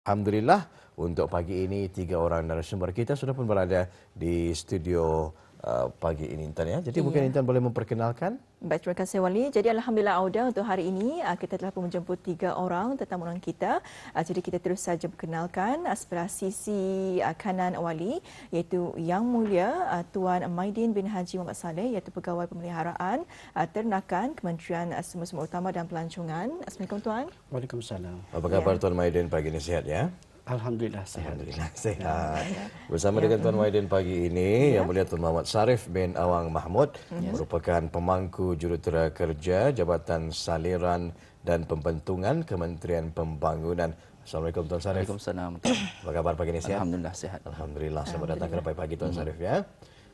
Alhamdulillah untuk pagi ini 3 orang narasumber kita sudah pun berada di studio pagi ini Intan ya. Jadi mungkin Intan boleh memperkenalkan. Baik, terima kasih Wali. Jadi Alhamdulillah Auda untuk hari ini kita telah pun menjemput 3 orang tetamu undangan kita. Jadi kita terus saja perkenalkan sebelah sisi kanan Wali iaitu Yang Mulia Tuan Maidin bin Haji Muhammad Saleh iaitu Pegawai Pemeliharaan Ternakan Kementerian Sumber-Sumber Utama dan Pelancongan. Assalamualaikum Tuan. Waalaikumsalam. Apa kabar Tuan Maidin pagi ini, sihat ya? Alhamdulillah sehat. Alhamdulillah sehat. Bersama dengan Tuan Maidin pagi ini Yang Mulia Tuan Muhammad Sarif bin Awang Mahmud merupakan pemangku jurutera kerja Jabatan Saliran dan Pembentungan Kementerian Pembangunan. Assalamualaikum Tuan Sarif. Waalaikumsalam. Apa kabar pagi ini, sihat? Alhamdulillah sehat. Alhamdulillah. Selamat datang ke pagi Tuan Sarif ya.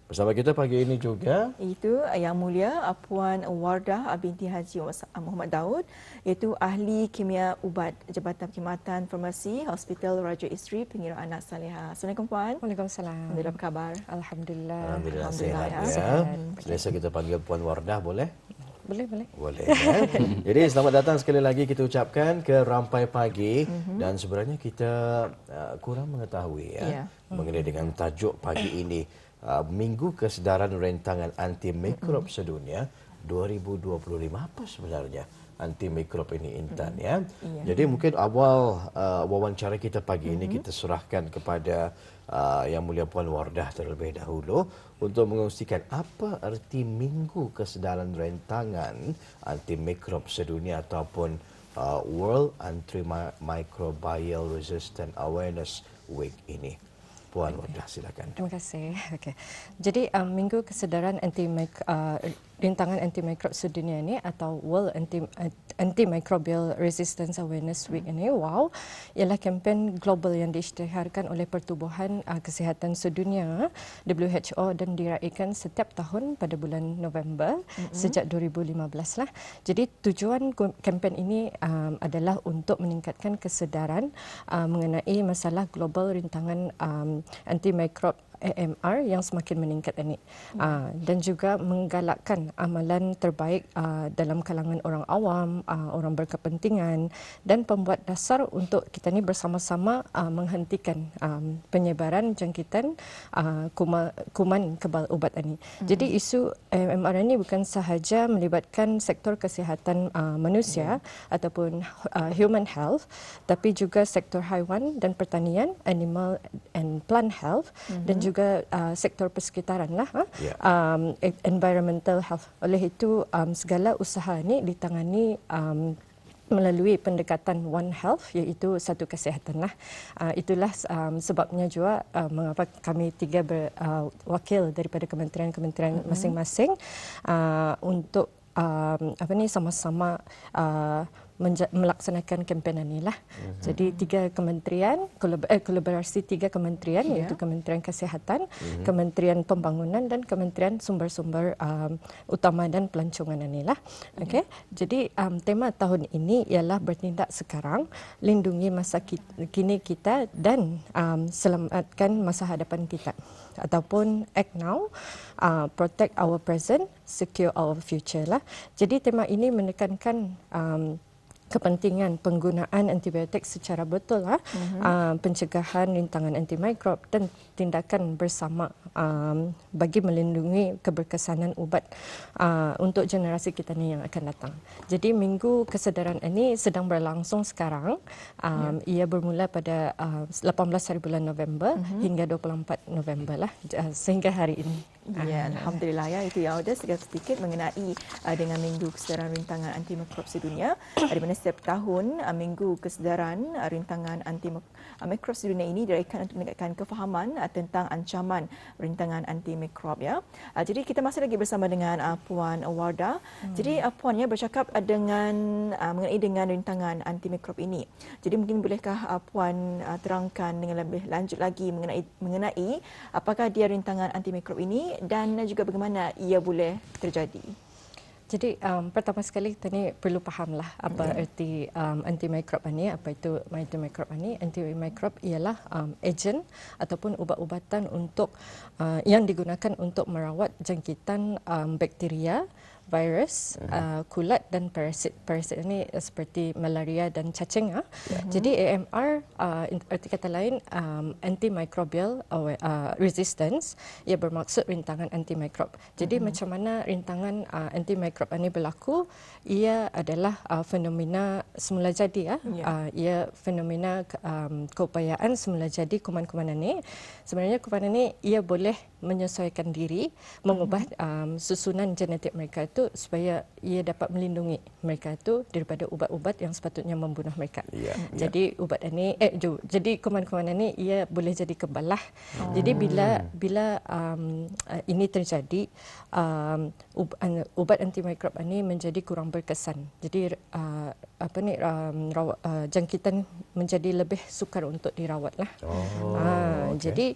Bersama kita pagi ini juga Itu Yang Mulia Puan Wardah binti Haji Muhammad Daud iaitu Ahli Kimia Ubat Jabatan Perkhidmatan Farmasi Hospital Raja Isteri Pengira Anak Saleha. Assalamualaikum Puan. Waalaikumsalam. Alhamdulillah, apa khabar? Alhamdulillah. Alhamdulillah sehat ya. ya. Selesa kita panggil Puan Wardah boleh? Boleh. Boleh ya. Jadi selamat datang sekali lagi kita ucapkan ke Rampai Pagi dan sebenarnya kita kurang mengetahui ya mengenai dengan tajuk pagi ini Minggu Kesedaran Rentangan Anti Mikrob Sedunia 2025. Apa sebenarnya anti mikrob ini Intan ya? Jadi mungkin awal wawancara kita pagi ini kita serahkan kepada Yang Mulia Puan Wardah terlebih dahulu untuk mengungsikan apa arti Minggu Kesedaran Rentangan Anti Mikrob Sedunia ataupun World Antimicrobial Resistance Awareness Week ini. Puan Wardah, silakan. Terima kasih. Okay. Jadi Minggu Kesedaran Rintangan Antimikrob Sedunia ini atau World Antimicrobial Resistance Awareness Week ini, ialah kempen global yang diisytiharkan oleh Pertubuhan Kesihatan Sedunia WHO dan diraikan setiap tahun pada bulan November sejak 2015 lah. Jadi tujuan kempen ini adalah untuk meningkatkan kesedaran mengenai masalah global rintangan antimikrob AMR yang semakin meningkat ini dan juga menggalakkan amalan terbaik dalam kalangan orang awam, orang berkepentingan dan pembuat dasar untuk kita ni bersama-sama menghentikan penyebaran jangkitan kuman kebal ubat ini. Jadi isu AMR ini bukan sahaja melibatkan sektor kesihatan manusia ataupun human health, tapi juga sektor haiwan dan pertanian, animal and plant health dan juga sektor persekitaran lah, environmental health. Oleh itu segala usaha ini ditangani melalui pendekatan One Health, iaitu satu kesihatan lah. Itulah sebabnya juga mengapa kami 3 wakil daripada kementerian-kementerian masing-masing untuk sama-sama melaksanakan kempen ini lah. Jadi 3 kementerian, kolaborasi 3 kementerian iaitu Kementerian Kesihatan, Kementerian Pembangunan dan Kementerian Sumber-Sumber Utama dan Pelancongan ini lah. Okay. Jadi tema tahun ini ialah bertindak sekarang, lindungi masa kini kita dan selamatkan masa hadapan kita. Ataupun act now, protect our present, secure our future lah. Jadi tema ini menekankan kepentingan penggunaan antibiotik secara betul lah, pencegahan rintangan antimikrob dan tindakan bersama bagi melindungi keberkesanan ubat untuk generasi kita ni yang akan datang. Jadi Minggu Kesedaran ini sedang berlangsung sekarang. Ia bermula pada 18 hari bulan November hingga 24 November lah sehingga hari ini. Ya, Alhamdulillah ya, itu yang ada sedikit mengenai dengan Minggu Kesedaran Rintangan Antimikrob Sedunia, di mana setiap tahun Minggu Kesedaran Rintangan Antimikrob Sedunia ini diraikan untuk meningkatkan kefahaman tentang ancaman rintangan antimikrob ya. Jadi kita masih lagi bersama dengan Puan Wardah. Jadi Puan ya bercakap mengenai dengan rintangan antimikrob ini. Jadi mungkin bolehkah Puan terangkan dengan lebih lanjut lagi mengenai apakah dia rintangan antimikrob ini dan juga bagaimana ia boleh terjadi. Jadi pertama sekali kita ni perlu fahamlah apa erti antimikrob ini, apa itu antimikrob ini. Antimikrob ialah ejen ataupun ubat-ubatan untuk yang digunakan untuk merawat jangkitan bakteria, virus, kulat dan parasit. Parasit ini seperti malaria dan cacing. Jadi AMR, arti kata lain, antimicrobial resistance, ia bermaksud rintangan antimikrob. Jadi macam mana rintangan antimikrob ini berlaku? Ia adalah fenomena semula jadi. Ia fenomena keupayaan semula jadi kuman-kuman ini. Sebenarnya kuman ini ia boleh menyesuaikan diri, mengubah susunan genetik mereka itu supaya ia dapat melindungi mereka itu daripada ubat-ubat yang sepatutnya membunuh mereka. Jadi ubat ini, jadi kuman-kuman ini ia boleh jadi kebal lah. Jadi bila ini terjadi, ubat antimikrob ini menjadi kurang berkesan. Jadi jangkitan menjadi lebih sukar untuk dirawat lah. Jadi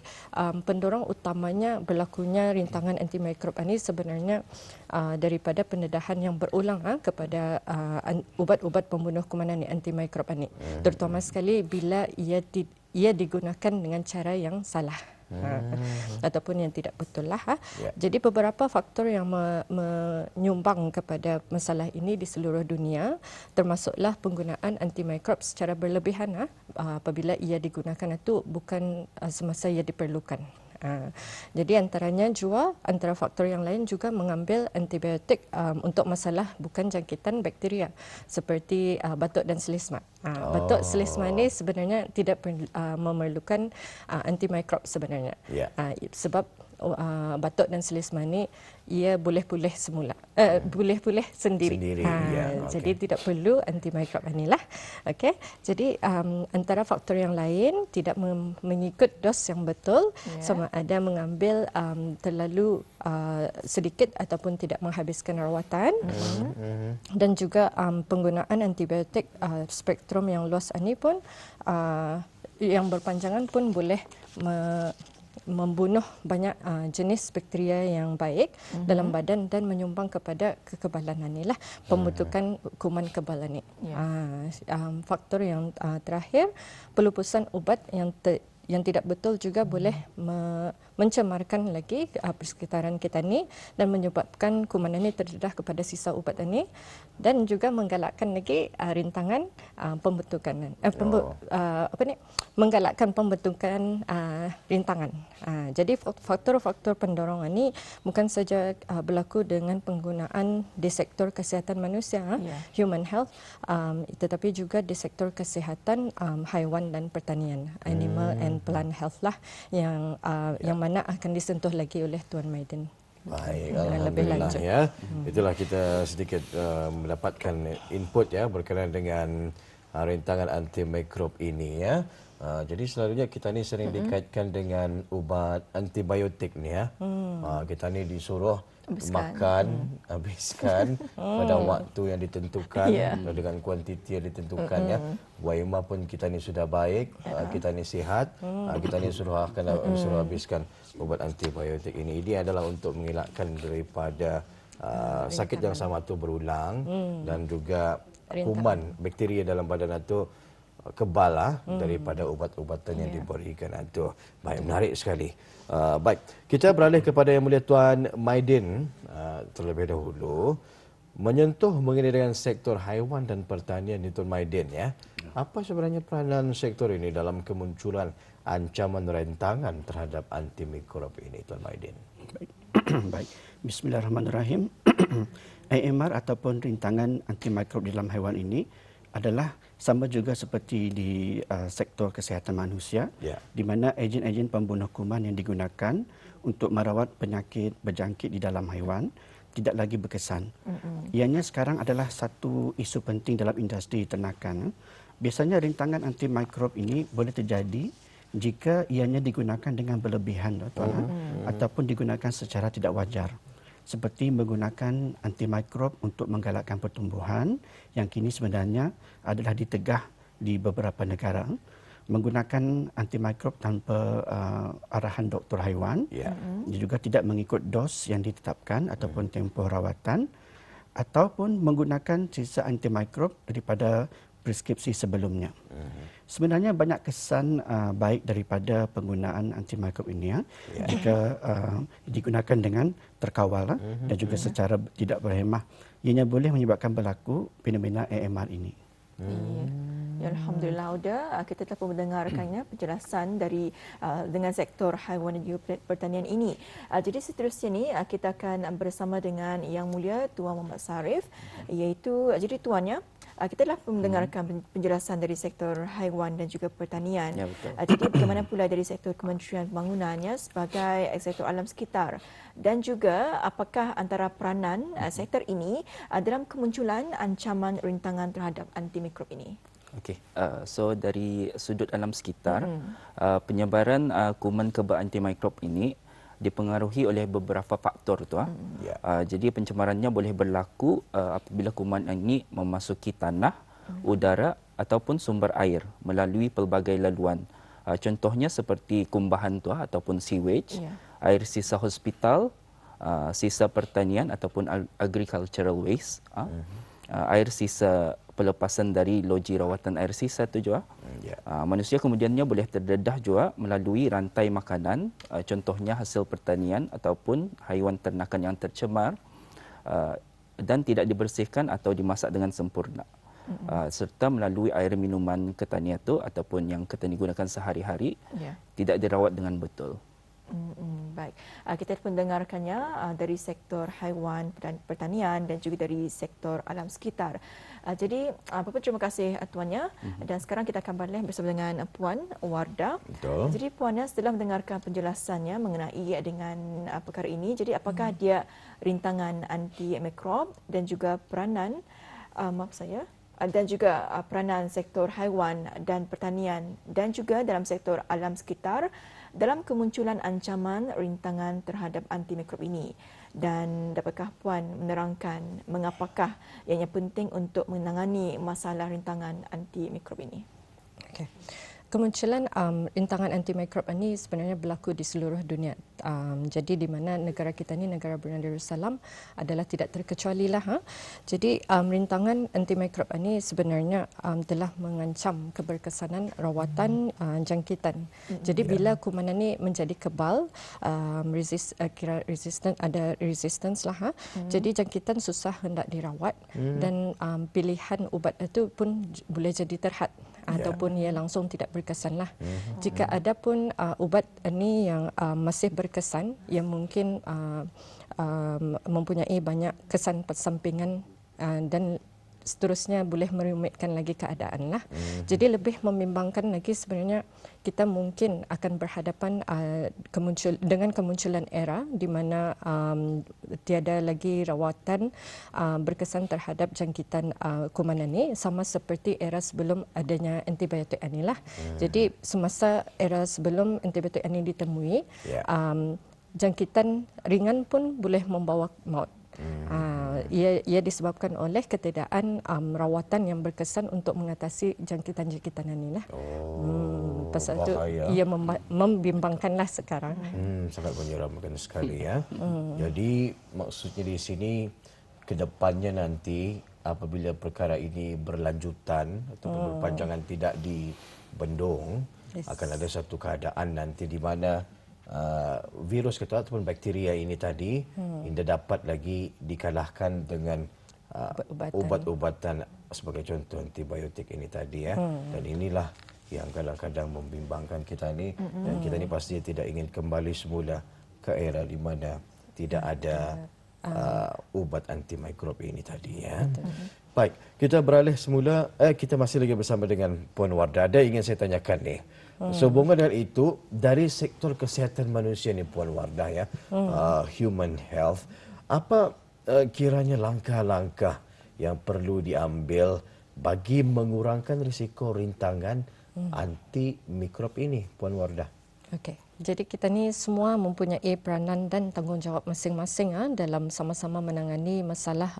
pendorong utamanya berlakunya rintangan antimikrob ini sebenarnya daripada pendedahan yang berulang kepada ubat-ubat pembunuh kuman ini, antimikrob ini, terutama sekali bila ia digunakan dengan cara yang salah. Ataupun yang tidak betul lah. Jadi beberapa faktor yang menyumbang kepada masalah ini di seluruh dunia, termasuklah penggunaan antimikrob secara berlebihan apabila ia digunakan itu bukan semasa ia diperlukan. Jadi antara faktor yang lain juga mengambil antibiotik untuk masalah bukan jangkitan bakteria seperti batuk dan selisma. Batuk selisma ini sebenarnya tidak memerlukan antimikrob sebenarnya. Sebab batuk dan selisma ini ia boleh pulih semula, boleh pulih sendiri. Jadi tidak perlu antimikrob inilah. Okey. Jadi antara faktor yang lain tidak mengikut dos yang betul, sama ada mengambil terlalu sedikit ataupun tidak menghabiskan rawatan, dan juga penggunaan antibiotik spektrum yang luas ini pun yang berpanjangan pun boleh membunuh banyak jenis bakteria yang baik dalam badan dan menyumbang kepada kekebalan inilah, pembentukan kuman kebal ini. Faktor yang terakhir, pelupusan ubat yang tidak betul juga boleh mencemarkan lagi persekitaran kita ni dan menyebabkan kuman ini terdedah kepada sisa ubat ini, dan juga menggalakkan lagi rintangan pembentukan menggalakkan pembentukan rintangan. Jadi faktor-faktor pendorong ini bukan saja berlaku dengan penggunaan di sektor kesihatan manusia, human health, tetapi juga di sektor kesihatan haiwan dan pertanian, animal and plant health lah, yang mana akan disentuh lagi oleh Tuan Maiden. Baik, alhamdulillah ya. Itulah kita sedikit mendapatkan input berkenaan dengan rintangan antimikrob ini ya. Jadi selalunya kita ni sering dikaitkan dengan ubat antibiotik ni ya. Kita ni disuruh habiskan pada waktu yang ditentukan dengan kuantiti yang ditentukan ya. Waima pun kita ni sudah baik, kita ni sihat, kita ni suruh habiskan ubat antibiotik ini. Ini adalah untuk mengelakkan daripada sakit yang sama itu berulang dan juga kuman bakteria dalam badan itu kebal daripada ubat-ubatan yang diberikan itu. Baik, menarik sekali. Baik, kita beralih kepada Yang Mulia Tuan Maiden terlebih dahulu, menyentuh mengenai dengan sektor haiwan dan pertanian ni Tuan Maiden ya. Apa sebenarnya peranan sektor ini dalam kemunculan ancaman rintangan terhadap antimikrob ini Tuan Maiden? Baik. Bismillahirrahmanirrahim. AMR ataupun rintangan antimikrob dalam haiwan ini adalah sama juga seperti di sektor kesihatan manusia, di mana ejen-ejen pembunuh kuman yang digunakan untuk merawat penyakit berjangkit di dalam haiwan tidak lagi berkesan. Ianya sekarang adalah satu isu penting dalam industri ternakan. Biasanya rintangan antimikrob ini boleh terjadi jika ianya digunakan dengan berlebihan, ataupun digunakan secara tidak wajar. Seperti menggunakan antimikrob untuk menggalakkan pertumbuhan yang kini sebenarnya adalah ditegah di beberapa negara, menggunakan antimikrob tanpa arahan doktor haiwan, dia juga tidak mengikut dos yang ditetapkan ataupun tempoh rawatan, ataupun menggunakan sisa antimikrob daripada preskripsi sebelumnya. Sebenarnya banyak kesan baik daripada penggunaan antimikrob ini jika digunakan dengan terkawal dan juga secara tidak berhemah. Ianya boleh menyebabkan berlaku fenomena AMR ini. Ya, Alhamdulillah, Auda, kita telah mendengarkannya penjelasan dari dengan sektor haiwan dan juga pertanian ini. Jadi seterusnya ni kita akan bersama dengan Yang Mulia Tuan Muhammad Sarif, iaitu jadi tuannya kita telah mendengarkan penjelasan dari sektor haiwan dan juga pertanian. Ya, betul. Jadi bagaimana pula dari sektor Kementerian Pembangunannya sebagai sektor alam sekitar, dan juga apakah antara peranan sektor ini dalam kemunculan ancaman rintangan terhadap antimikrob ini? Okey, so dari sudut alam sekitar, penyebaran kuman kebal antimikrob ini dipengaruhi oleh beberapa faktor tu. Jadi pencemarannya boleh berlaku apabila kuman ini memasuki tanah, udara ataupun sumber air melalui pelbagai laluan. Contohnya seperti kumbahan tu ataupun sewage, air sisa hospital, sisa pertanian ataupun agricultural waste, air sisa pelepasan dari loji rawatan air sisa tu juga. Manusia kemudiannya boleh terdedah juga melalui rantai makanan, contohnya hasil pertanian ataupun haiwan ternakan yang tercemar dan tidak dibersihkan atau dimasak dengan sempurna. Serta melalui air minuman ketania itu ataupun yang ketani gunakan sehari-hari tidak dirawat dengan betul. Baik, kita pun dengarkannya dari sektor haiwan dan pertanian dan juga dari sektor alam sekitar. Jadi Bapak terima kasih tuannya, dan sekarang kita akan balik bersama dengan Puan Wardah. Betul. Jadi puannya setelah mendengarkan penjelasannya mengenai dengan perkara ini, jadi apakah dia rintangan anti-mikrob dan juga peranan dan juga peranan sektor haiwan dan pertanian dan juga dalam sektor alam sekitar dalam kemunculan ancaman rintangan terhadap antimikrob ini. Dan dapatkah Puan menerangkan mengapakah ianya penting untuk menangani masalah rintangan antimikrob ini? Okay. Kemunculan rintangan antimikrob ini sebenarnya berlaku di seluruh dunia. Jadi di mana negara kita ni, negara Brunei Darussalam, adalah tidak terkecuali lah. Jadi rintangan antimikrob ini sebenarnya telah mengancam keberkesanan rawatan jangkitan. Jadi bila kuman ini menjadi kebal, ada resistance lah. Jadi jangkitan susah hendak dirawat dan pilihan ubat itu pun boleh jadi terhad ataupun ia langsung tidak berkesan lah. Jika ada pun ubat ini yang masih berkesan, yang mungkin mempunyai banyak kesan sampingan dan seterusnya boleh merumitkan lagi keadaan lah. Jadi lebih membimbangkan lagi sebenarnya kita mungkin akan berhadapan dengan kemunculan era di mana tiada lagi rawatan berkesan terhadap jangkitan kuman ini, sama seperti era sebelum adanya antibiotik inilah. Jadi semasa era sebelum antibiotik ini ditemui, jangkitan ringan pun boleh membawa maut. Ia disebabkan oleh ketiadaan rawatan yang berkesan untuk mengatasi jangkitan-jangkitan inilah. Pasal itu ia membimbangkanlah sekarang. Sangat menyeramkan sekali ya. Jadi maksudnya di sini kedepannya nanti apabila perkara ini berlanjutan atau berpanjangan tidak dibendung, akan ada satu keadaan nanti di mana virus ataupun bakteria ini tadi tidak dapat lagi dikalahkan dengan ubat-ubatan sebagai contoh antibiotik ini tadi ya. Dan inilah yang kadang-kadang membimbangkan kita ni, dan kita ni pasti tidak ingin kembali semula ke era di mana tidak ada ubat antimikrob ini tadi ya. Baik, kita beralih semula, kita masih lagi bersama dengan Puan Wardah. Ada ingin saya tanyakan ni. Sehubungan dengan itu, dari sektor kesihatan manusia ni Puan Wardah ya, human health, apa kiranya langkah-langkah yang perlu diambil bagi mengurangkan risiko rintangan anti mikrob ini, Puan Wardah? Okey. Jadi kita ni semua mempunyai peranan dan tanggungjawab masing-masing dalam sama-sama menangani masalah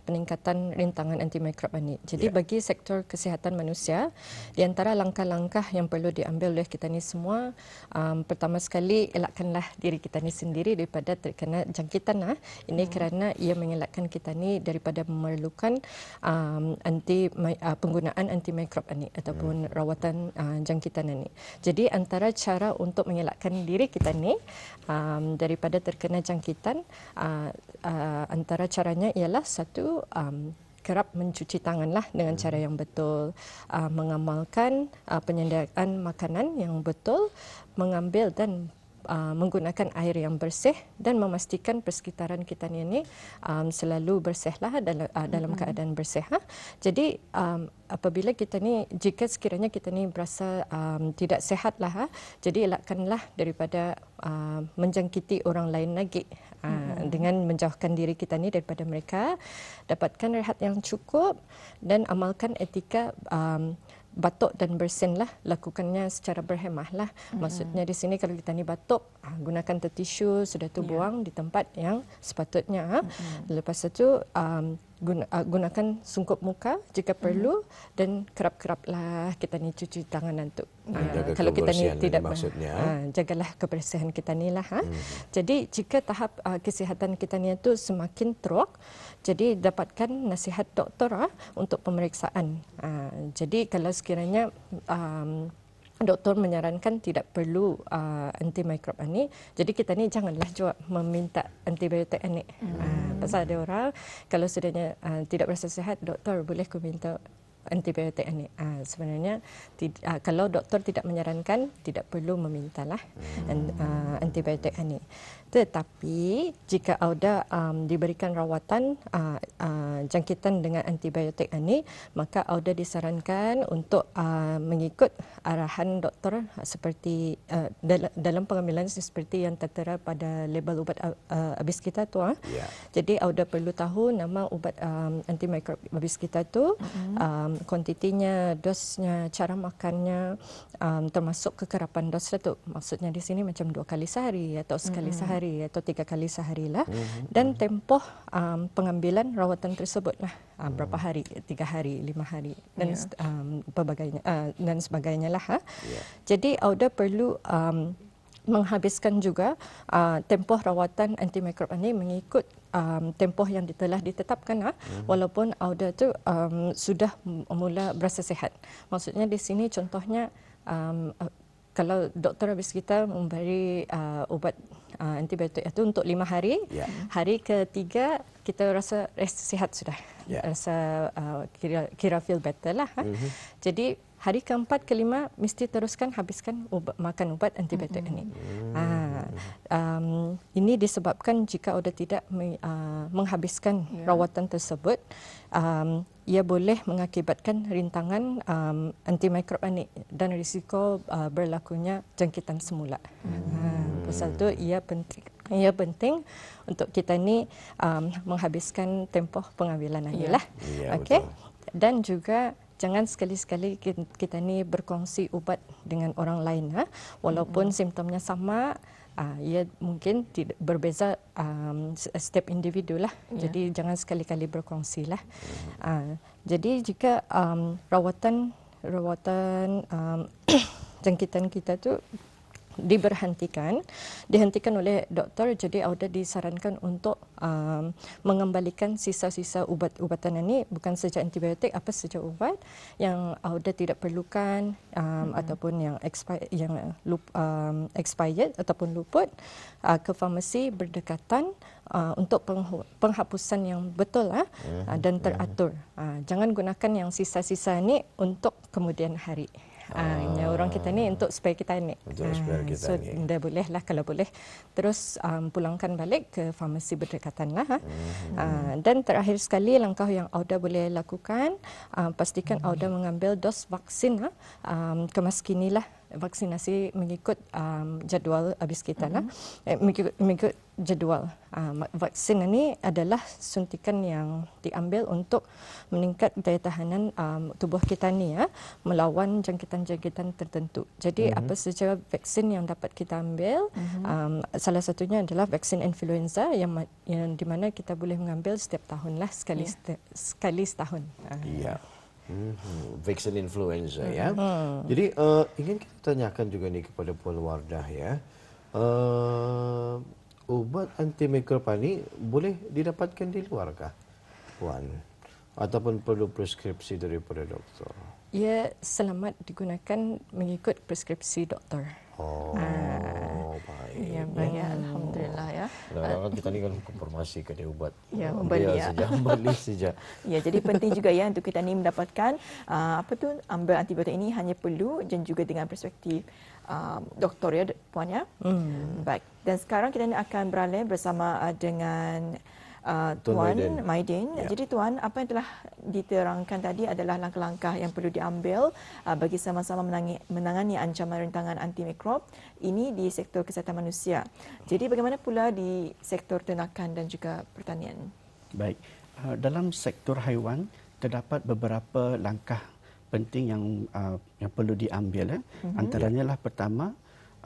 peningkatan rintangan antimikrob ini. Jadi bagi sektor kesihatan manusia, di antara langkah-langkah yang perlu diambil oleh kita ni semua, pertama sekali elakkanlah diri kita ni sendiri daripada terkena jangkitan. Ini kerana ia mengelakkan kita ni daripada memerlukan penggunaan antimikrob ini ataupun rawatan jangkitan ini. Jadi antara cara untuk mengelakkan diri kita ni daripada terkena jangkitan, antara caranya ialah satu, kerap mencuci tanganlah dengan cara yang betul, mengamalkan penyediaan makanan yang betul, mengambil dan menggunakan air yang bersih dan memastikan persekitaran kita ni selalu bersihlah dalam keadaan bersih. Jadi apabila kita ni, jika sekiranya kita ni berasa tidak sihatlah, jadi elakkanlah daripada menjangkiti orang lain lagi. Dengan menjauhkan diri kita ni daripada mereka, dapatkan rehat yang cukup dan amalkan etika batuk dan bersinlah, lakukannya secara berhemahlah. Maksudnya di sini kalau kita ni batuk, gunakan tisu, sudah tu buang di tempat yang sepatutnya. Lepas itu gunakan sungkup muka jika perlu dan kerap-keraplah kita ni cuci tangan untuk kalau kita ni tidak maksudnya jagalah kebersihan kita ni lah. Jadi jika tahap kesihatan kita ni itu semakin teruk, jadi dapatkan nasihat doktor untuk pemeriksaan. Jadi kalau sekiranya doktor menyarankan tidak perlu antimikrob ini, jadi kita ni janganlah juga meminta antibiotik ini. Pasal ada orang kalau sudahnya tidak berasa sihat, doktor boleh ku minta antibiotik ini. Sebenarnya kalau doktor tidak menyarankan, tidak perlu memintalah antibiotik ini. Tetapi jika Auda diberikan rawatan jangkitan dengan antibiotik ini, maka Auda disarankan untuk mengikut arahan doktor seperti dalam pengambilan seperti yang tertera pada label ubat habis kita tu. Jadi Auda perlu tahu nama ubat antimikrob habis kita tu, kuantitinya, dosnya, cara makannya, termasuk kekerapan dos tu. Maksudnya di sini macam 2 kali sehari atau sekali sehari atau 3 kali sehari lah. Dan tempoh pengambilan rawatan tersebut lah, berapa hari, 3 hari, 5 hari dan dan sebagainya lah. Jadi Auda perlu menghabiskan juga tempoh rawatan antimikrob ini mengikut tempoh yang telah ditetapkan, walaupun Auda tu sudah mula berasa sihat. Maksudnya di sini contohnya, kalau doktor habis kita memberi ubat antibiotik itu untuk 5 hari, hari ketiga kita rasa sihat sudah, rasa kira feel better lah. Jadi hari keempat, kelima mesti teruskan habiskan makan ubat antibiotik ini. Ini disebabkan jika Auda tidak menghabiskan rawatan tersebut, ia boleh mengakibatkan rintangan antimikrob ini dan risiko berlakunya jangkitan semula. Pasal itu ia penting untuk kita ni menghabiskan tempoh pengambilan ini lah. Okey. Dan juga jangan sekali-sekali kita ni berkongsi ubat dengan orang lain, walaupun simptomnya sama. Ia mungkin berbeza setiap individu lah. Jadi jangan sekali-kali berkongsi lah. Jadi jika rawatan jangkitan kita tu dihentikan oleh doktor, jadi Auda disarankan untuk mengembalikan sisa-sisa ubat-ubatan ini, bukan saja antibiotik, apa saja ubat yang Auda tidak perlukan ataupun yang expired ataupun luput, ke farmasi berdekatan untuk penghapusan yang betul dan teratur. Jangan gunakan yang sisa-sisa ini untuk kemudian hari. Orang kita ni untuk supaya kita ni. So dah boleh lah, kalau boleh terus pulangkan balik ke farmasi berdekatan lah. Dan terakhir sekali, langkah yang Auda boleh lakukan, pastikan Auda mengambil dos vaksin kemaskini lah vaksinasi mengikut jadual habis kita lah. Mengikut jadual. Vaksin ini adalah suntikan yang diambil untuk meningkat daya tahanan tubuh kita ni melawan jangkitan-jangkitan tertentu. Jadi apa saja vaksin yang dapat kita ambil, salah satunya adalah vaksin influenza yang di mana kita boleh mengambil setiap tahun lah sekali setahun. Ya. Vaksin influenza ya. Jadi ingin kita tanyakan juga nih kepada Puan Wardah ya. Ubat antimikrob ini boleh didapatkan di luar kah, Puan? Ataupun perlu preskripsi daripada doktor? Ia selamat digunakan mengikut preskripsi doktor. Oh, baik. Ya, baik. Alhamdulillah ya. Kadang-kadang kita ni kan konfirmasi ke dia ubat. Ya, membeli saja, membeli saja. Ya, jadi penting juga ya untuk kita ni mendapatkan ambil antibiotik ini hanya perlu dan juga dengan perspektif doktor ya, Puan ya. Baik. Dan sekarang kita akan beralih bersama dengan Tuan Maidin. Ya. Jadi Tuan, apa yang telah diterangkan tadi adalah langkah-langkah yang perlu diambil bagi sama-sama menangani ancaman rintangan antimikrob ini di sektor kesihatan manusia. Jadi bagaimana pula di sektor ternakan dan juga pertanian? Baik, dalam sektor haiwan terdapat beberapa langkah penting yang perlu diambil. Antaranya lah pertama,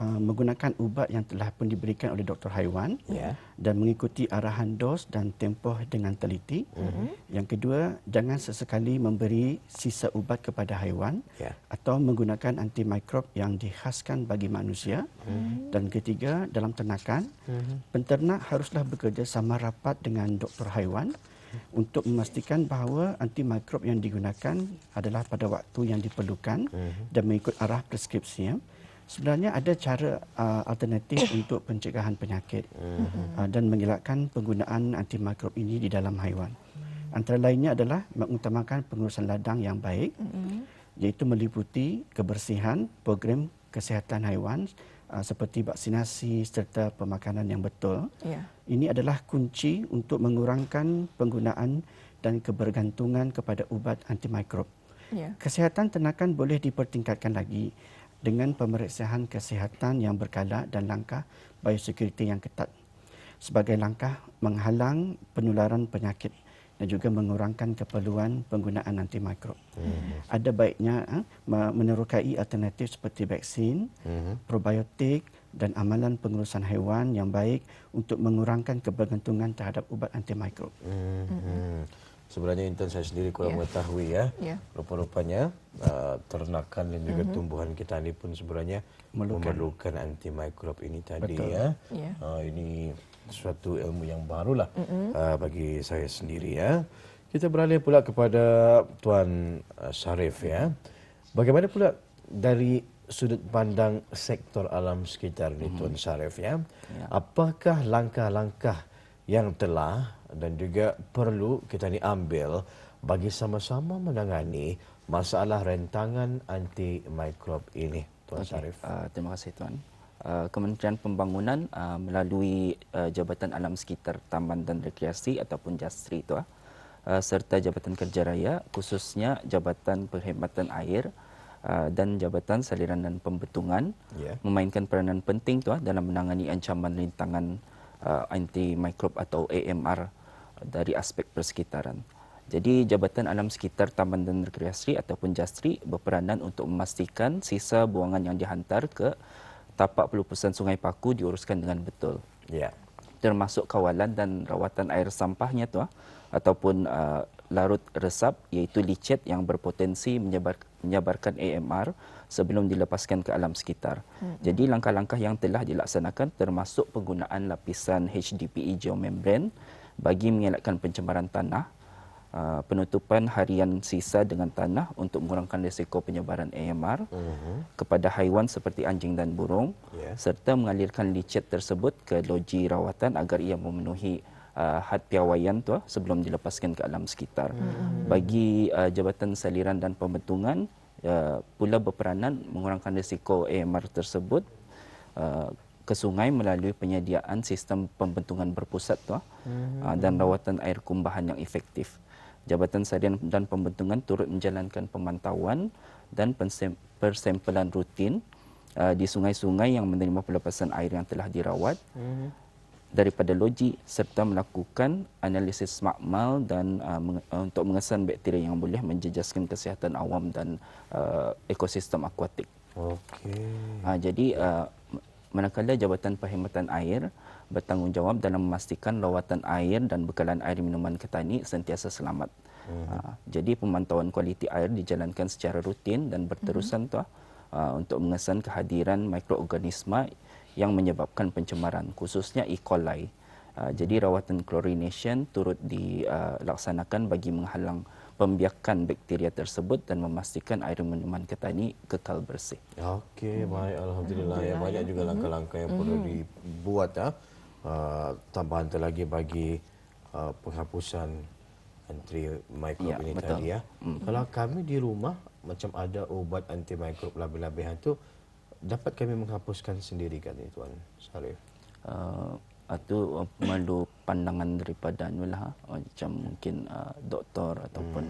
menggunakan ubat yang telah pun diberikan oleh doktor haiwan dan mengikuti arahan dos dan tempoh dengan teliti. Yang kedua, jangan sesekali memberi sisa ubat kepada haiwan atau menggunakan antimikrob yang dikhaskan bagi manusia. Dan ketiga, dalam ternakan, penternak haruslah bekerja sama rapat dengan doktor haiwan untuk memastikan bahawa antimikrob yang digunakan adalah pada waktu yang diperlukan dan mengikut arah preskripsi. Sebenarnya ada cara alternatif untuk pencegahan penyakit dan mengelakkan penggunaan antimikrob ini di dalam haiwan. Antara lainnya adalah mengutamakan pengurusan ladang yang baik, iaitu meliputi kebersihan, program kesihatan haiwan seperti vaksinasi serta pemakanan yang betul. Ini adalah kunci untuk mengurangkan penggunaan dan kebergantungan kepada ubat antimikrob. Kesihatan ternakan boleh dipertingkatkan lagi dengan pemeriksaan kesihatan yang berkala dan langkah biosecurity yang ketat sebagai langkah menghalang penularan penyakit dan juga mengurangkan keperluan penggunaan antimikrob. Ada baiknya menerokai alternatif seperti vaksin, probiotik dan amalan pengurusan haiwan yang baik untuk mengurangkan kebergantungan terhadap ubat antimikrob. Sebenarnya intern saya sendiri kurang mengetahui ya. Rupa-rupanya ternakan dan juga tumbuhan kita ini pun sebenarnya memerlukan antimikrob ini tadi. Ini suatu ilmu yang barulah bagi saya sendiri ya. Kita beralih pula kepada Tuan Sharif ya. Bagaimana pula dari sudut pandang sektor alam sekitar ini Tuan Sharif ya? Apakah langkah-langkah yang telah dan juga perlu kita ni ambil bagi sama-sama menangani masalah rentangan antimikrob ini, Tuan Sharif? Terima kasih Tuan. Kementerian Pembangunan melalui Jabatan Alam Sekitar, Taman dan Rekreasi ataupun JASRI itu serta Jabatan Kerja Raya, khususnya Jabatan Perkhidmatan Air dan Jabatan Saliran dan Pembetungan memainkan peranan penting dalam menangani ancaman rintangan antimikrob atau AMR dari aspek persekitaran. Jadi Jabatan Alam Sekitar, Taman dan Rekreasi ataupun JASRI berperanan untuk memastikan sisa buangan yang dihantar ke tapak pelupusan Sungai Paku diuruskan dengan betul. Termasuk kawalan dan rawatan air sampahnya ataupun larut resap iaitu licet yang berpotensi menyebarkan AMR sebelum dilepaskan ke alam sekitar. Jadi langkah-langkah yang telah dilaksanakan termasuk penggunaan lapisan HDPE geomembran bagi mengelakkan pencemaran tanah, penutupan harian sisa dengan tanah untuk mengurangkan risiko penyebaran AMR kepada haiwan seperti anjing dan burung, serta mengalirkan licet tersebut ke loji rawatan agar ia memenuhi had piawaian sebelum dilepaskan ke alam sekitar. Bagi Jabatan Saliran dan Pembetungan pula berperanan mengurangkan risiko AMR tersebut ke sungai melalui penyediaan sistem pembentungan berpusat dan rawatan air kumbahan yang efektif. Jabatan Saliran dan Pembentungan turut menjalankan pemantauan dan persempelan rutin di sungai-sungai yang menerima pelepasan air yang telah dirawat daripada logik serta melakukan analisis makmal dan untuk mengesan bakteria yang boleh menjejaskan kesihatan awam dan ekosistem akuatik. Okey. Jadi manakala Jabatan Perkhidmatan Air bertanggungjawab dalam memastikan lawatan air dan bekalan air minuman ke tani sentiasa selamat. Jadi pemantauan kualiti air dijalankan secara rutin dan berterusan untuk mengesan kehadiran mikroorganisma yang menyebabkan pencemaran, khususnya E. coli. Jadi rawatan chlorination turut dilaksanakan bagi menghalang pembiakan bakteria tersebut dan memastikan air minuman ke tani kekal bersih. Okey, baik, alhamdulillah. Ya, banyak juga langkah-langkah yang perlu dibuat tambahan lagi bagi penghapusan antimikrob ini betul. tadi ya. Kalau kami di rumah macam ada ubat antimikrob lebih-lebihan tu, dapat kami menghapuskan sendiri kan Tuan Syarif? Itu perlu pandangan daripada macam mungkin doktor ataupun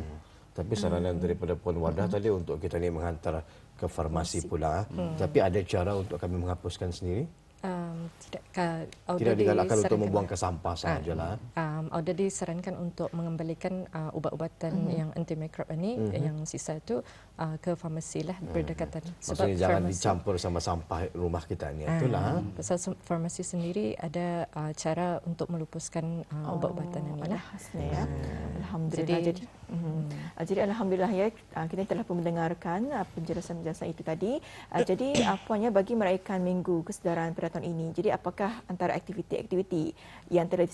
tapi saranan daripada Puan Wardah tadi untuk kita ni menghantar ke farmasi pula. Tapi ada cara untuk kami menghapuskan sendiri? Tidak digalakkan untuk membuang ke sampah sahajalah. Auda disarankan untuk mengembalikan ubat-ubatan yang antimikrob ini, yang sisa itu ke farmasi lah berdekatan. Sebab maksudnya jangan dicampur sama sampah rumah kita ni. Itulah. Pasal farmasi sendiri ada cara untuk melupuskan ubat-ubatan ini lah. Ya. Alhamdulillah. Jadi alhamdulillah ya, kita telah pun mendengarkan penjelasan-penjelasan itu tadi. Jadi puannya bagi meraihkan Minggu Kesedaran pada tahun ini. Jadi apakah antara aktiviti-aktiviti yang telah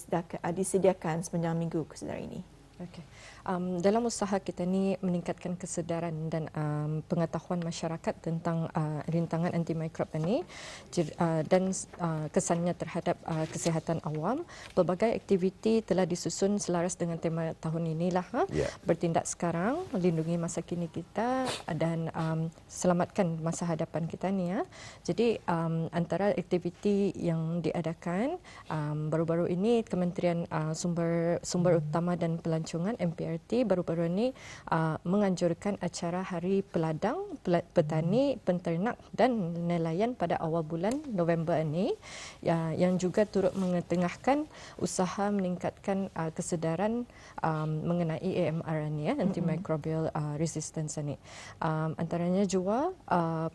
disediakan sepanjang Minggu Kesedaran ini? Okay. Dalam usaha kita ni meningkatkan kesedaran dan pengetahuan masyarakat tentang rintangan antimikrob ini dan kesannya terhadap kesihatan awam, pelbagai aktiviti telah disusun selaras dengan tema tahun inilah. Bertindak sekarang, melindungi masa kini kita dan selamatkan masa hadapan kita ni. Jadi antara aktiviti yang diadakan baru-baru ini Kementerian Sumber Utama dan Pelancongan MPRT baru-baru ini menganjurkan acara Hari Peladang, Petani, Penternak dan Nelayan pada awal bulan November ini, yang juga turut mengetengahkan usaha meningkatkan kesedaran mengenai AMR ini, antimicrobial resistance ini. Antaranya juga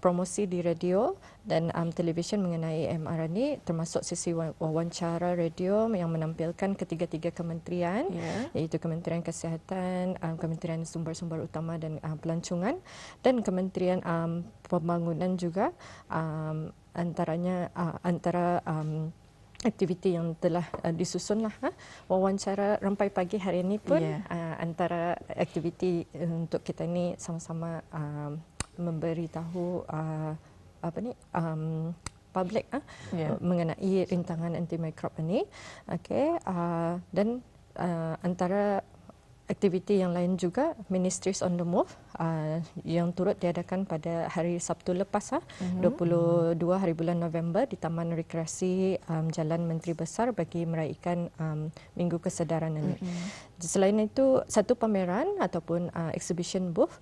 promosi di radio dan televisyen mengenai AMR ini, termasuk sesi wawancara radio yang menampilkan ketiga-tiga kementerian, iaitu Kementerian Kesihatan, Kementerian Sumber Utama dan Pelancongan dan Kementerian Pembangunan juga, antara aktiviti yang telah disusunlah. Wawancara Rampai Pagi hari ini pun antara aktiviti untuk kita ni sama-sama memberitahu public mengenai rintangan antimikrob ini. Okey, dan antara aktiviti yang lain juga Ministries on the Move yang turut diadakan pada hari Sabtu lepas 22 hari bulan November di Taman Rekreasi Jalan Menteri Besar bagi meraihkan Minggu Kesedaran ini. Selain itu, satu pameran ataupun exhibition booth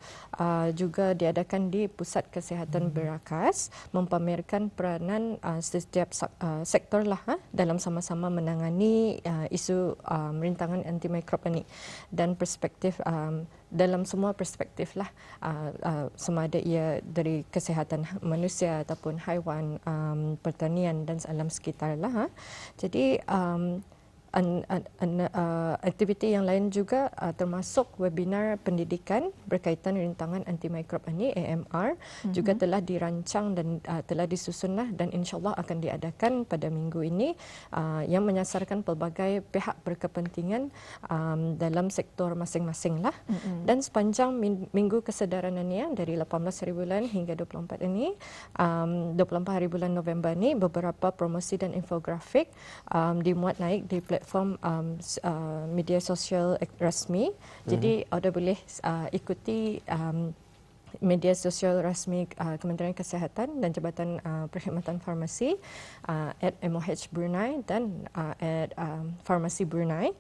juga diadakan di Pusat Kesihatan Berakas, mempamerkan peranan setiap sektor lah dalam sama-sama menangani isu rintangan antimikrob ini dan perspektif dalam semua perspektif lah, sama ada ia dari kesihatan manusia ataupun haiwan, pertanian dan alam sekitar lah. Jadi aktiviti yang lain juga termasuk webinar pendidikan berkaitan rintangan antimikrob ini AMR juga telah dirancang dan telah disusunlah dan insyaAllah akan diadakan pada minggu ini, yang menyasarkan pelbagai pihak berkepentingan dalam sektor masing-masing lah. Dan sepanjang Minggu Kesedaran ini dari 18 hari bulan hingga 24 ini, 24 hari bulan November ini, beberapa promosi dan infografik dimuat naik di platform media sosial rasmi. Jadi anda boleh ikuti media sosial rasmi Kementerian Kesihatan dan Jabatan Perkhidmatan Farmasi @MOH Brunei dan Farmasi Brunei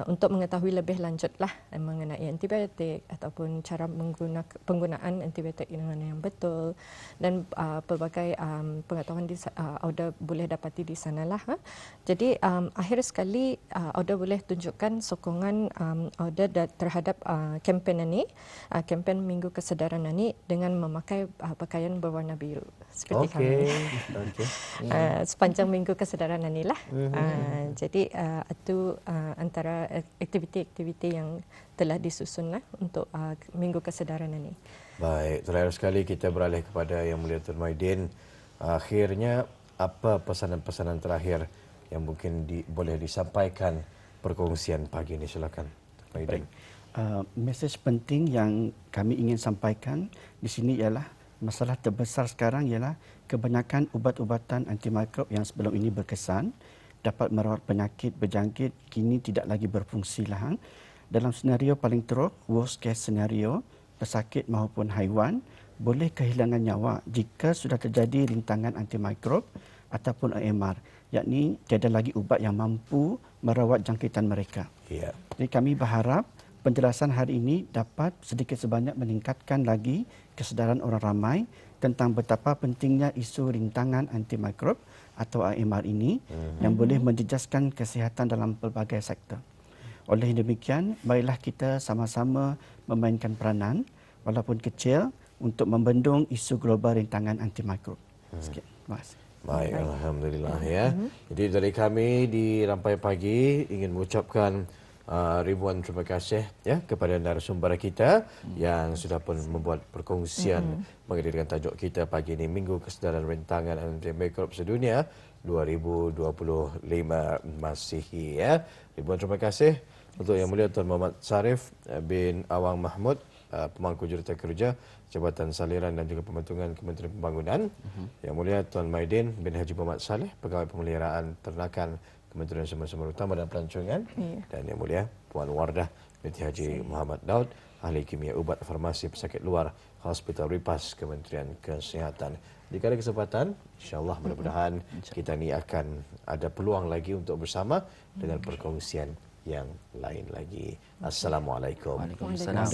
untuk mengetahui lebih lanjutlah mengenai antibiotik ataupun cara penggunaan antibiotik dengan yang betul dan pelbagai pengetahuan Auda boleh dapati di sanalah. Jadi akhir sekali Auda boleh tunjukkan sokongan Auda terhadap kempen ini, kempen Minggu Kesedaran ini dengan memakai pakaian berwarna biru seperti kami. Sepanjang Minggu Kesedaran inilah. Jadi itu antara aktiviti-aktiviti yang telah disusunlah untuk Minggu Kesedaran ini. Baik, terakhir sekali kita beralih kepada Yang Mulia Tun Maidin. Akhirnya apa pesanan-pesanan terakhir yang mungkin boleh disampaikan perkongsian pagi ini? Silakan, Maidin. Mesej penting yang kami ingin sampaikan di sini ialah masalah terbesar sekarang ialah kebanyakan ubat-ubatan antimikrob yang sebelum ini berkesan dapat merawat penyakit berjangkit kini tidak lagi berfungsi lah. Dalam senario paling teruk, worst case scenario, pesakit maupun haiwan boleh kehilangan nyawa jika sudah terjadi rintangan antimikrob ataupun AMR, yakni tiada lagi ubat yang mampu merawat jangkitan mereka. Yeah. Jadi kami berharap penjelasan hari ini dapat sedikit sebanyak meningkatkan lagi kesedaran orang ramai tentang betapa pentingnya isu rintangan antimikrob atau AMR ini yang boleh menjejaskan kesihatan dalam pelbagai sektor. Oleh demikian, marilah kita sama-sama memainkan peranan walaupun kecil untuk membendung isu global rintangan antimikrob. Sekian. Terima kasih. Baik, alhamdulillah ya. Jadi dari kami di Rampai Pagi ingin mengucapkan ribuan terima kasih ya kepada narasumber kita yang sudah pun membuat perkongsian mengenai dengan tajuk kita pagi ini, Minggu Kesedaran Rintangan Antimikrob Sedunia 2025 Masihi ya. Ribuan terima kasih untuk Yang Mulia Tuan Muhammad Sarif bin Awang Mahmud, Pemangku Juruterkerja Jabatan Saliran dan juga Pembantunan Kementerian Pembangunan. Yang Mulia Tuan Maidin bin Haji Muhammad Saleh, Pegawai Pemeliharaan Ternakan Kementerian Sumber-Sumber Utama dan Pelancongan. Dan Yang Mulia Puan Wardah binti Haji Muhammad Daud, Ahli Kimia Ubat Farmasi Pesakit Luar Hospital Ripas Kementerian Kesihatan. Jika ada kesempatan, insyaAllah mudah-mudahan kita ni akan ada peluang lagi untuk bersama dengan perkongsian yang lain lagi. Assalamualaikum. Waalaikumsalam.